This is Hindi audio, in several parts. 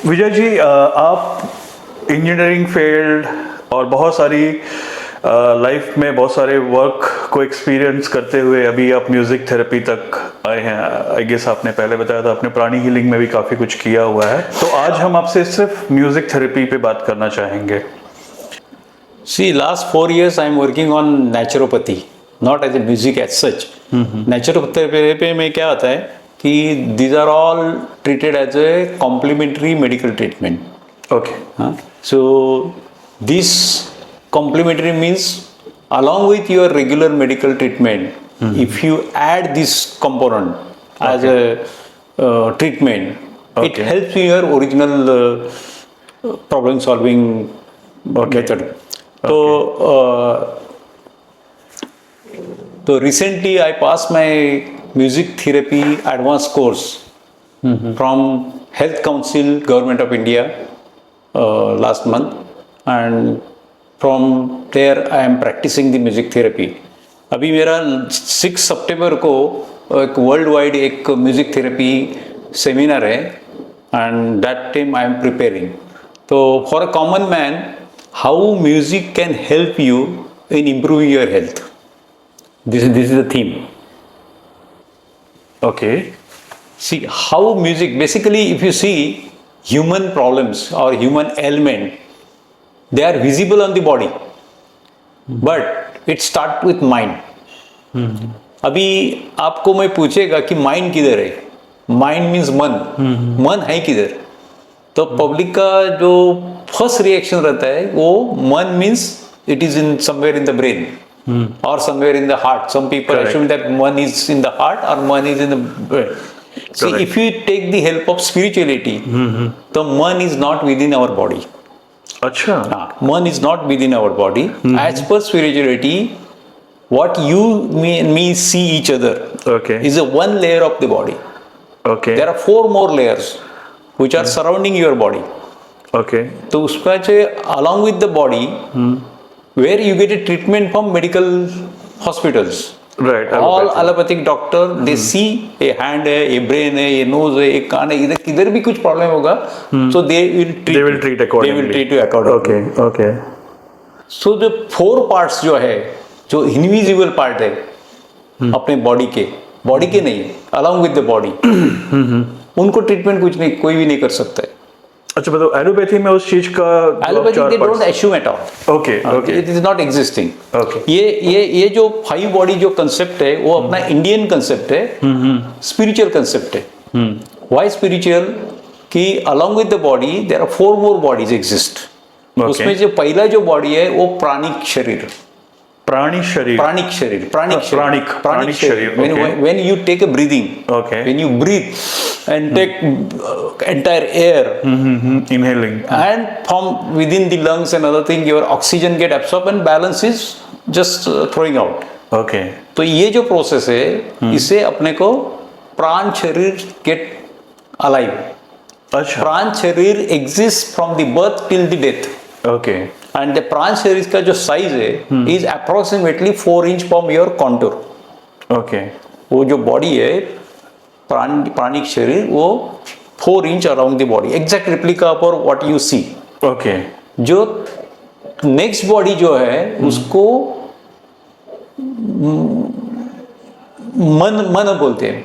विजय जी, आप इंजीनियरिंग फील्ड और बहुत सारी लाइफ में बहुत सारे वर्क को एक्सपीरियंस करते हुए अभी आप म्यूजिक थेरेपी तक आए हैं। आई गेस आपने पहले बताया था आपने प्राणी हीलिंग में भी काफ़ी कुछ किया हुआ है, तो आज हम आपसे सिर्फ म्यूजिक थेरेपी पे बात करना चाहेंगे। See, last 4 years I am working on naturopathy, not as a music as such. Naturopathy में क्या आता है कि these are all treated as a complementary medical treatment. Okay. So this complementary means along with your regular medical treatment, if you add this component as a treatment, it helps in your original problem solving method. तो recently I passed my music therapy advanced course from Health Council Government of India last month, and from there I am practicing the music therapy. अभी मेरा 6 सितंबर को एक वर्ल्ड वाइड एक म्यूजिक थेरेपी सेमिनार है, and that time I am preparing. तो for a common man, how music can help you in improving your health. This is the theme. Okay. See how music, basically if you see human problems or human ailment, they are visible on the body, but it starts with mind. अभी आपको मैं पूछेगा कि माइंड किधर है, माइंड मीन्स मन, मन है किधर, तो पब्लिक का जो फर्स्ट रिएक्शन रहता है वो मन means it is in somewhere in the brain और somewhere in the heart. Some people assume that मन इज इन द हार्ट और मन is in the brain. See, if you take the help of spirituality, the मन is not within our body. अच्छा. मन is not within our body. As per spirituality, what you me see each other is a one layer of the body. Okay. There are 4 more layers which are surrounding your body. Okay. तो उसका जो along with the body, where you get a treatment from medical hospitals. Right. All allopathic doctor, they see a hand है, a brain है, a nose है, एक कान है, इधर किधर भी कुछ प्रॉब्लम होगा, so they will treat accordingly. They will treat you accordingly. Okay. Okay. So the 4 parts जो है, जो इनविजिबल पार्ट है अपने बॉडी के नहीं है, along with the body, उनको ट्रीटमेंट कुछ नहीं, कोई भी नहीं कर सकता है. अच्छा, मतलब एलोपैथी में उस चीज का allopathy they don't assume at all. Okay. Okay. It is not existing. Okay. ये जो 5 बॉडी जो कंसेप्ट है वो अपना इंडियन कंसेप्ट है, स्पिरिचुअल कंसेप्ट है. Why spiritual? कि along with the body there are 4 more bodies exist. उसमें जो पहला जो बॉडी है वो प्राणिक शरीर. प्राणिक शरीर. When you take a breathing, when you breathe and take entire air, inhaling, and from within the lungs and other thing, your oxygen get absorbed and balance is just throwing out. Okay. तो ये जो प्रोसेस है, इसे अपने को प्राण शरीर get alive. अच्छा. प्राण शरीर exists from the birth till the death. Okay. And the प्राण शरीर का जो साइज है is approximately 4 inch from your contour. Okay. वो जो बॉडी है प्राणिक शरीर वो 4 inch around the body, exact replica for what you see. Okay. जो नेक्स्ट बॉडी जो है उसको मन बोलते हैं.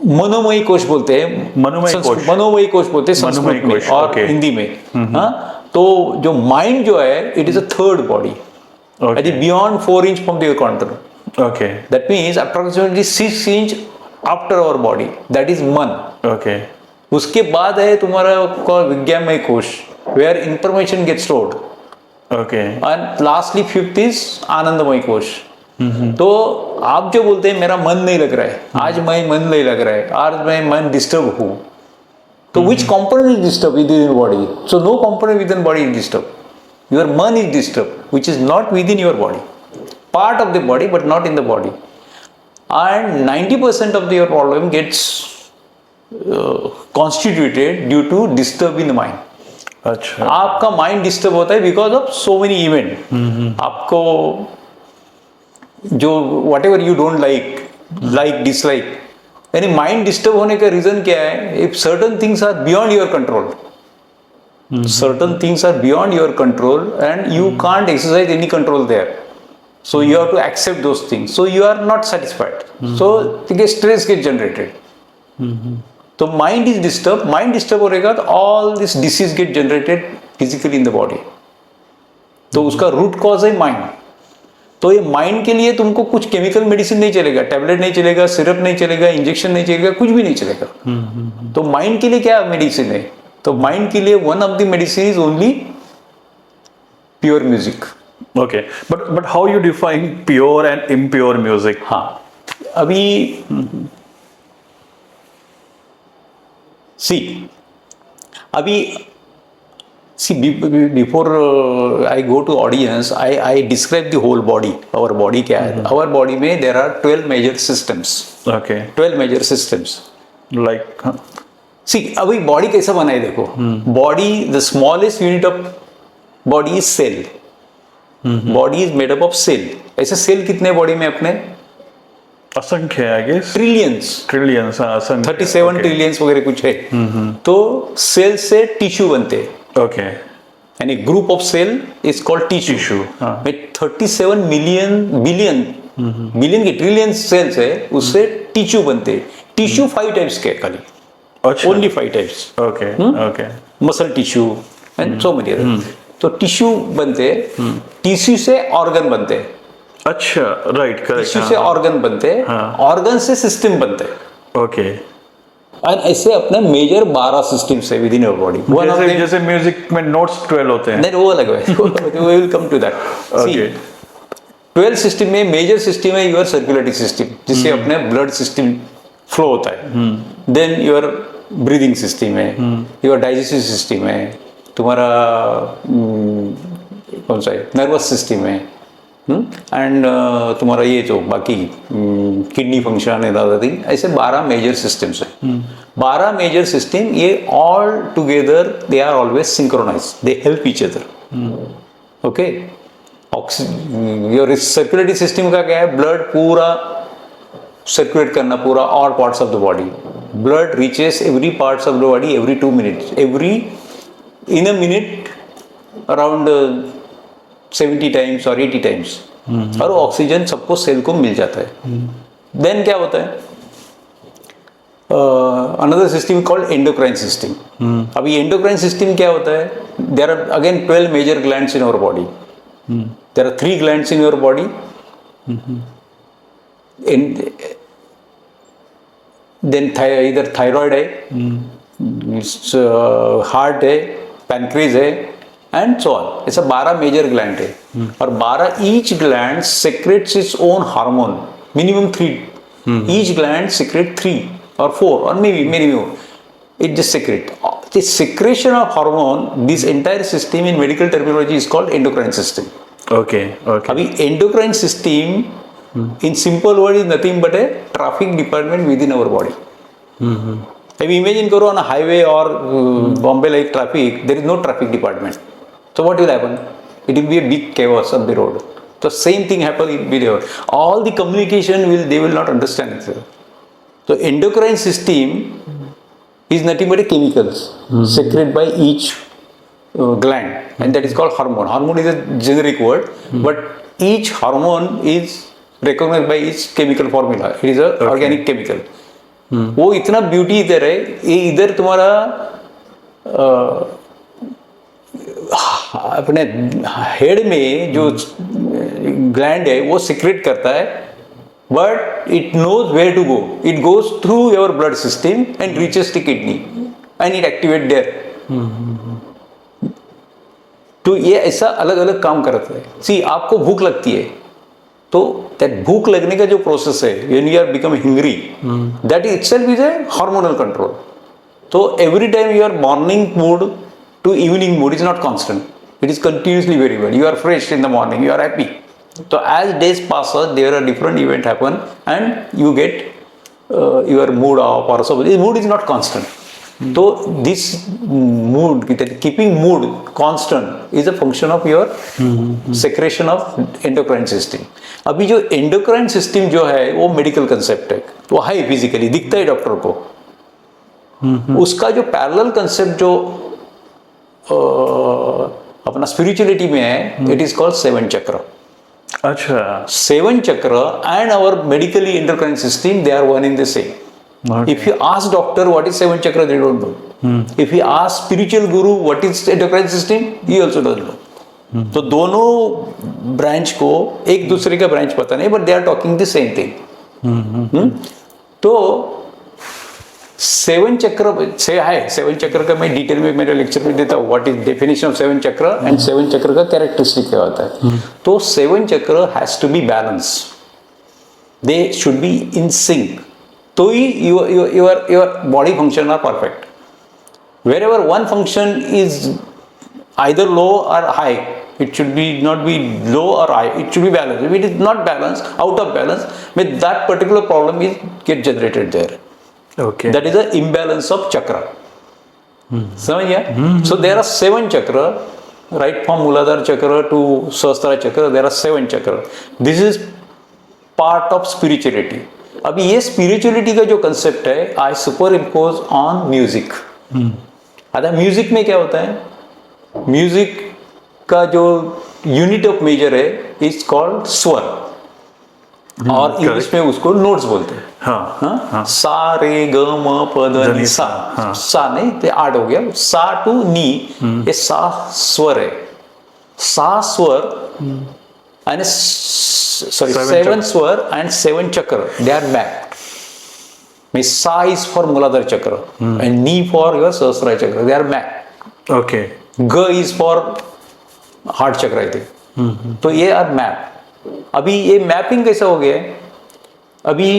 मनोमयी कोश बोलते हैं. मनोमयी कोश बोलते हैं संस्कृत में और हिंदी में. हाँ, तो जो माइंड जो है it is a third body beyond 4 inch from your contour. Okay. That means approximately 6 inch after our body. That is मन. Okay. उसके बाद है तुम्हारा विज्ञानमय कोश, where information gets stored. Okay. And lastly 5th is आनंदमय कोश. तो आप जो बोलते हैं मेरा मन नहीं लग रहा है, आज मैं मन नहीं लग रहा है, आज मैं मन डिस्टर्ब हूँ, तो which component is disturbed within your body? So no component within body is disturbed. Your मन is disturbed, which is not within your body. Part of the body but not in the body, and 90% of your problem gets constituted due to disturbing the mind. अच्छा. आपका माइंड डिस्टर्ब होता है because of so many event. आपको जो whatever you don't like dislike, यानी माइंड डिस्टर्ब होने का रीजन क्या है? If certain things are beyond your control, certain things are beyond your control and you can't exercise any control there, so you have to accept those things, so you are not satisfied, so stress gets generated. So mind is disturbed, mind disturb होगा तो all this disease get generated physically in the body. तो उसका रूट कॉज है माइंड. तो ये माइंड के लिए तुमको कुछ केमिकल मेडिसिन नहीं चलेगा, टैबलेट नहीं चलेगा, सिरप नहीं चलेगा, इंजेक्शन नहीं चलेगा, कुछ भी नहीं चलेगा. तो माइंड के लिए क्या मेडिसिन है? तो माइंड के लिए one of the medicine is only pure music. Okay, but how you define pure and impure music? हाँ, अभी before I go to audience, I describe the whole body. Our body क्या है? Our body में there are 12 major systems. Okay. 12 major systems. Like अभी बॉडी कैसा बना है देखो. Body, the smallest unit of body is cell. Body is made up of cell. ऐसे सेल कितने बॉडी में अपने? असंख्य है, आई गेस. ट्रिलियंस, असंख्य. 37 ट्रिलियंस वगैरह कुछ है. तो सेल से टिश्यू बनते हैं. ओके. यानी group of cell is called tissue. में 37 बिलियन के ट्रिलियन सेल्स है, उससे टिश्यू बनते हैं. टिश्यू 5 टाइप्स के खाली. Only 5 types. Okay. Okay. Muscle tissue and so many other. तो टिश्यू बनते हैं. टिश्यू से ऑर्गन बनते हैं. अच्छा, राइट, करेक्ट. टिश्यू से ऑर्गन बनते हैं, ऑर्गन से सिस्टम बनते हैं. ओके. और ऐसे अपने मेजर 12 सिस्टम्स है विद इन योर बॉडी. जैसे म्यूजिक में नोट्स 12 होते हैं. नहीं, वो अलग है. we will come to that. Okay. 12 system में मेजर सिस्टम है योर सर्कुलेटरी सिस्टम, जिससे अपने ब्लड सिस्टम फ्लो होता है. देन योर ब्रीदिंग सिस्टम है, योर डाइजेस्टिव सिस्टम है, तुम्हारा कौन सा है, नर्वस सिस्टम है, एंड तुम्हारा ये जो बाकी किडनी फंक्शन है, दादा थिंग, ऐसे 12 मेजर सिस्टम्स है. 12 मेजर सिस्टम, ये all together they are always synchronize, they help each other. Okay. Your circulatory system का क्या है? ब्लड पूरा सर्कुलेट करना, पूरा all parts of the body. Blood reaches every parts of the body every 2 minutes. In a minute around 70 times or 80 times. और ऑक्सीजन सबको सेल को मिल जाता है. देन क्या होता है? Another system called endocrine system. अभी endocrine system क्या होता है? There are again 12 major glands in our body. There are 3 glands in your body. Then इधर थायराइड है, हार्ट है, पैनक्रीज है, एंड सो ऑन. ऐसा 12 मेजर ग्लैंड है. और 12 each gland secretes its own hormone, minimum 3. Each gland secrete 3 or 4 or maybe more. It just secrete. The secretion of hormone, this entire system in medical terminology is called endocrine system. Okay. अभी endocrine system in simple word is nothing but a traffic department within our body. अभी imagine करो on a highway or Bombay like traffic, there is no traffic department. So what will happen? It will be a big chaos on the road. So same thing happen in video. All the communication they will not understand each other. So endocrine system is nothing but a chemicals secreted by each gland, and that is called hormone. Hormone is a generic word, but each hormone is recognized by its chemical formula. It is a organic chemical. वो इतना ब्यूटी इधर है, ये इधर तुम्हारा अपने हेड में जो ग्लैंड है वो सिक्रेट करता है, but it knows where to go. It goes through your blood system and reaches the kidney and it activates there. तो ये ऐसा अलग अलग काम करता है. सी आपको भूख लगती है, तो that भूख लगने का जो प्रोसेस है, when you are become hungry, that itself is a hormonal control. तो every time your morning mood to evening mood is not constant. It is continuously variable. You are fresh in the morning, you are happy. So as days pass, there are different events happen, and you get your mood off or so. Mood is not constant. तो this mood, keeping mood constant is a function of your secretion of endocrine system. अभी जो एंडोक्राइन सिस्टम जो है वो मेडिकल कंसेप्ट है, वो है फिजिकली दिखता है डॉक्टर को. उसका जो पैरेलल कंसेप्ट जो अपना स्पिरिचुअलिटी में है, इट इज कॉल्ड 7 चक्र. अच्छा. 7 chakra and our medically endocrine system, they are one in the same. Okay. If you ask doctor what is 7 chakra, they don't know. If you ask spiritual guru what is endocrine system, he also doesn't know. तो दोनों ब्रांच को एक दूसरे का ब्रांच पता नहीं, but they are talking the same thing. तो 7 चक्र से है. 7 चक्र का मैं डिटेल में मेरे लेक्चर में देता हूँ, व्हाट इज डेफिनेशन ऑफ 7 चक्र एंड 7 चक्र का कैरेक्टरिस्टिक क्या होता है. तो 7 chakra has to be balance, they should be in sync, तो ही your body function are perfect. Where ever one function is either low or high, it should be not be low or high, it should be balanced. If it is not balanced, out of balance, with that particular problem is get generated there. Okay. That is the imbalance of chakra. समझ गया? So there are 7 chakra, right from Muladhara chakra to Sahasrara chakra, there are 7 chakra. This is part of spirituality. अभी ये spirituality का जो concept है, I superimpose on music. आता म्यूजिक में क्या होता है? म्यूजिक का जो यूनिट ऑफ मेजर है इज कॉल्ड स्वर, और इंग्लिश में उसको नोट्स बोलते हैं. हाँ. सा रे ग म प द नि सा. सा नहीं तो 8 हो गया. सा टू नी, ये सा स्वर है. सा स्वर and sorry 7 स्वर and 7 chakra, they are mapped. Means Sa is for Muladhara chakra and Ni for your Sahasrara chakra, they are mapped. Okay. G is for heart चक्र आई थिंक. तो ये आर मैप. अभी ये मैपिंग कैसा हो गया है? अभी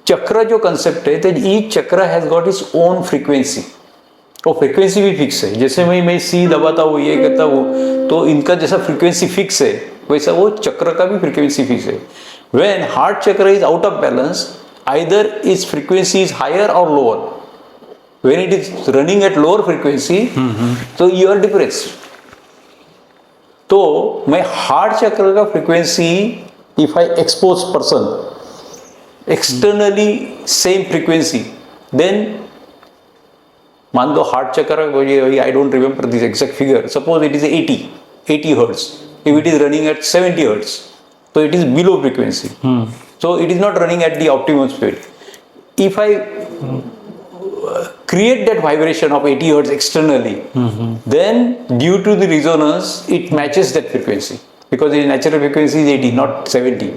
चक्र जो कंसेप्ट है, तो ईच चक्र has got its own frequency, और फ्रीक्वेंसी भी फिक्स है. जैसे मैं सी दबाता हूँ, ये करता हूँ, तो इनका जैसा फ्रीक्वेंसी फिक्स है, वैसा वो चक्र का भी फ्रीक्वेंसी फिक्स है. When heart chakra is out of balance, either is frequency is higher और lower. When it is running at lower frequency, तो you are depressed. तो मैं हार्ट चक्र का frequency, if I expose person externally same frequency, then मान लो हार्ट चक्र, I don't remember this exact figure. Suppose it is 80 hertz. If it is running at 70 hertz, so it is below frequency. So it is not running at the optimum speed. If I create that vibration of 80 hertz externally, then due to the resonance it matches that frequency, because the natural frequency is 80 not 70.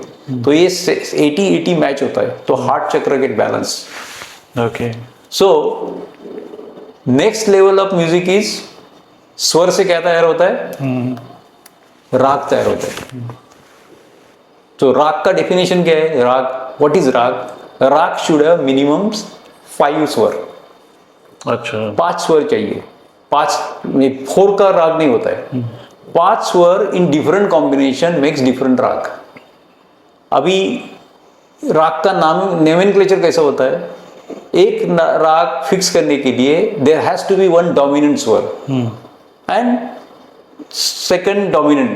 तो ये 80 मैच होता है, तो heart chakra get balance. Okay. So next level of music is, स्वर से क्या तैयार होता है? राग तैयार होता है. तो राग का डेफिनेशन क्या है? राग, व्हाट इज राग? राग शुड हैव मिनिमम 5 स्वर. अच्छा. 5 स्वर चाहिए. 4 का राग नहीं होता है. 5 स्वर in different combination makes different राग. अभी राग का नोमेनक्लेचर कैसा होता है? एक राग फिक्स करने के लिए there has to be one dominant swar and second dominant.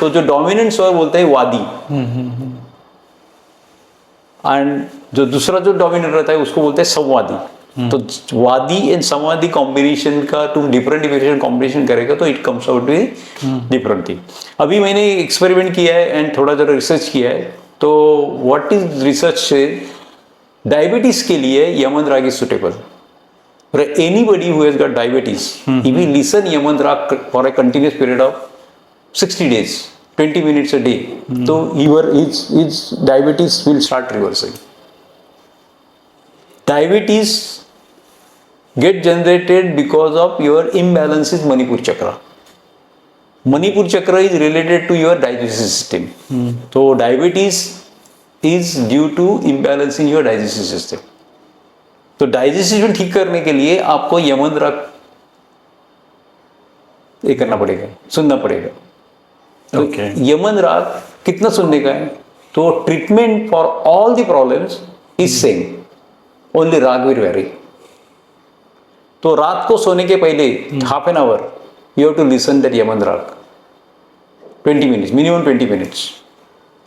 तो जो डोमिनेंट स्वर बोलते हैं वादी, एंड जो दूसरा जो डोमिनेंट रहता है उसको बोलते हैं संवादी. तो वादी एंड संवादी कॉम्बिनेशन का तुम डिफरेंट कॉम्बिनेशन करेगा तो it comes out with different thing. अभी मैंने एक्सपेरिमेंट किया है एंड थोड़ा जरा रिसर्च किया है. तो व्हाट इज रिसर्च से, डायबिटीज के लिए Yaman raga is suitable. Anybody who has got diabetes, if he listen Yaman raga for a continuous period of 60 days, 20 minutes a day, so his diabetes will start reversing. Diabetes get generated because of your imbalance in Manipur chakra. Manipur chakra is related to your digestive system. So diabetes is due to imbalance in your digestive system. तो डाइजेशन ठीक करने के लिए आपको यमन राग ये करना पड़ेगा, सुनना पड़ेगा. तो यमन राग कितना सुनने का है? तो treatment for all the problems is same, only raga will vary. तो रात को सोने के पहले half an hour you have to listen that Yaman raga 20 minutes, minimum 20 minutes.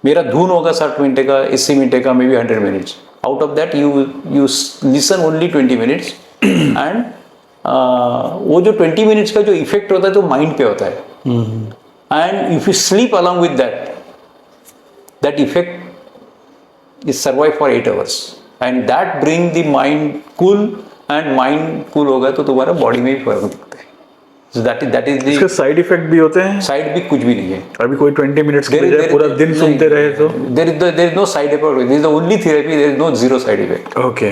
मेरा धुन होगा 60 मिनट का, 80 मिनट का, may be 100 minutes. Out of that you listen only 20 minutes and वो जो 20 मिनट्स का जो इफेक्ट होता है तो माइंड पे होता है. And if you sleep along with that effect is survive for 8 hours and that bring the mind cool. And mind cool होगा तो तुम्हारा बॉडी में भी फर्क दिखता है. So that is इसके साइड इफेक्ट भी होते हैं? साइड भी कुछ भी नहीं है. अभी कोई 20 मिनट्स के बजाय पूरा दिन सुनते रहे तो? there is no side effect. This is the only therapy. There is no zero side effect. Okay.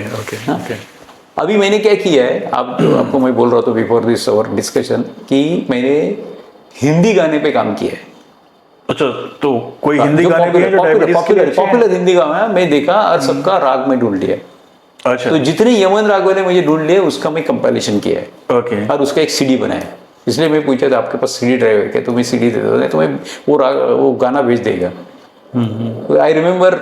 अभी मैंने क्या किया है, आपको मैं बोल रहा था बिफोर दिस आवर डिस्कशन कि मैंने हिंदी गाने पे काम किया है. अच्छा, तो कोई हिंदी गाने भी हैं जो डायबिटीज के लिए अच्छे हैं? पॉपुलर हिंदी गाना मैं देखा और सबका राग में ढूंढ लिया. अच्छा. तो जितने यमन राग वाले मुझे ढूंढ लिए उसका मैं कंपाइलेशन किया है. ओके. और उसका एक सीडी बनाया. इसलिए मैं पूछा था आपके पास सीडी ड्राइव है क्या, तुम्हें सीडी दे दो, तुम्हें वो गाना भेज देगा. आई रिमेम्बर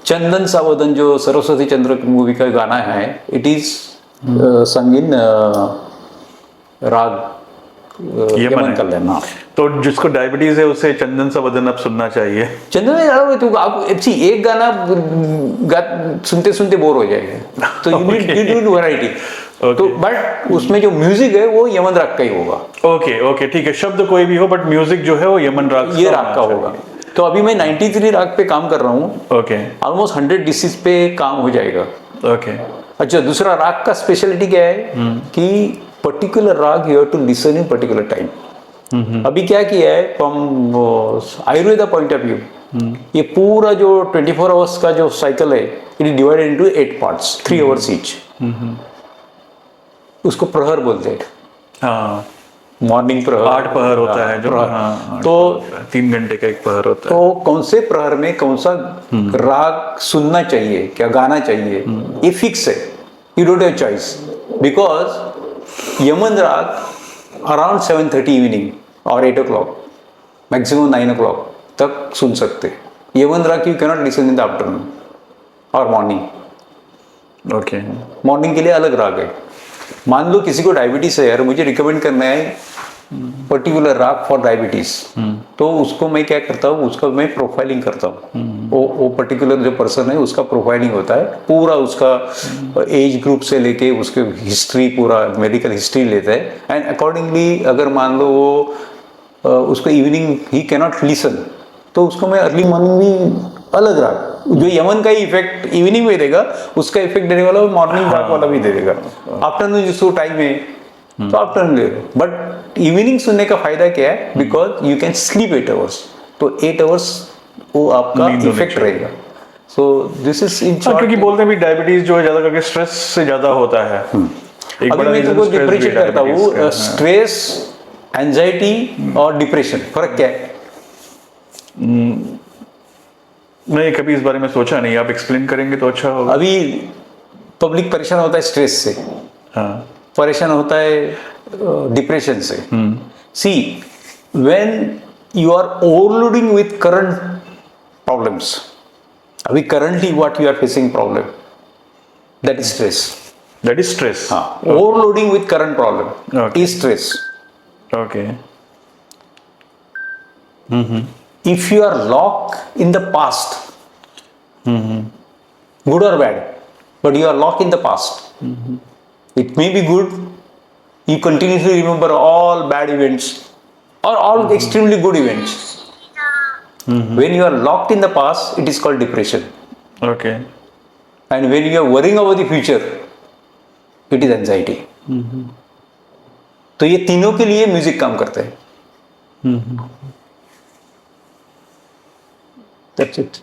चंदन सावधन जो सरस्वती चंद्र मूवी का गाना है, इट इज संगीन राग यमन कल्याण. तो जिसको डायबिटीज है उसे चंदन सा वदन अब सुनना चाहिए. चंदन तो आप एक गाना सुनते सुनते बोर हो जाएगा. तो यू नीड वैरायटी. तो बट उसमें जो म्यूजिक है वो यमन राग का ही होगा. ओके ठीक है. शब्द कोई भी हो बट म्यूजिक जो है वो यमन राग, ये राग का होगा. तो अभी मैं 93 राग पे काम कर रहा हूँ. ओके. ऑलमोस्ट 100 डिसीज पे काम हो जाएगा. ओके. अच्छा, दूसरा राग का स्पेशलिटी क्या है कि particular raga you have to listen in particular time. अभी क्या किया है from Ayurveda point of view, ये पूरा जो 24 आवर्स का जो साइकिल है it is divided into 8 parts, 3 hours each. उसको प्रहर बोलते हैं. हाँ, मॉर्निंग प्रहर 8 प्रहर होता है जो. हाँ, तो 3 घंटे का एक प्रहर होता है. तो कौन से प्रहर में कौन सा राग सुनना चाहिए, क्या गाना चाहिए, ये फिक्स है. You don't have choice because Yemen राग अराउंड 7:30 इवनिंग और 8 o'clock, मैक्सिमम 9 o'clock तक सुन सकते. यमन राग you cannot listen in the afternoon और मॉर्निंग. ओके. मॉर्निंग के लिए अलग राग है. मान लो किसी को डायबिटीज है यार, मुझे रिकमेंड करना है पर्टिकुलर राग फॉर डायबिटीज, तो उसको मैं क्या करता हूँ, उसका मैं प्रोफाइलिंग करता हूँ. वो पर्टिकुलर जो पर्सन है उसका प्रोफाइलिंग होता है, पूरा उसका एज ग्रुप से लेके उसके हिस्ट्री, पूरा मेडिकल हिस्ट्री लेता है. एंड अकॉर्डिंगली अगर मान लो वो उसको इवनिंग ही कैनॉट लिसन, तो उसको मैं अर्ली मॉर्निंग भी अलग राग, जो यमन का ही इफेक्ट इवनिंग में देगा उसका इफेक्ट देने वाला वो मॉर्निंग राग वाला भी दे देगा. आफ्टरनून जिसको टाइम है तो आफ्टरनून ले लो. बट इवनिंग सुनने का फायदा क्या है, because you can sleep 8 hours, तो 8 आवर्स वो आपका इफेक्ट रहेगा. So this is in short. क्योंकि बोलते हैं भी डायबिटीज जो है ज्यादा करके स्ट्रेस से ज्यादा होता है. अभी मैं तुमको डिफरेंशिएट करता हूँ स्ट्रेस, एंजाइटी और डिप्रेशन. फर्क क्या है? नहीं, कभी इस बारे में सोचा नहीं. आप एक्सप्लेन करेंगे तो अच्छा होगा. अभी पब्लिक परेशान होता है स्ट्रेस से. हाँ. परेशान होता है डिप्रेशन से. See, when you are overloading with current problems, अभी currently what you are facing problem, that is stress. That is stress. हाँ, overloading with current problem is stress. Okay. If you are locked in the past, good or bad, but you are locked in the past, it may be good, you continuously remember all bad events or all extremely good events. When you are locked in the past, it is called depression. Okay. And when you are worrying about the future, it is anxiety. तो ये तीनों के लिए म्यूजिक काम करता है. That's it.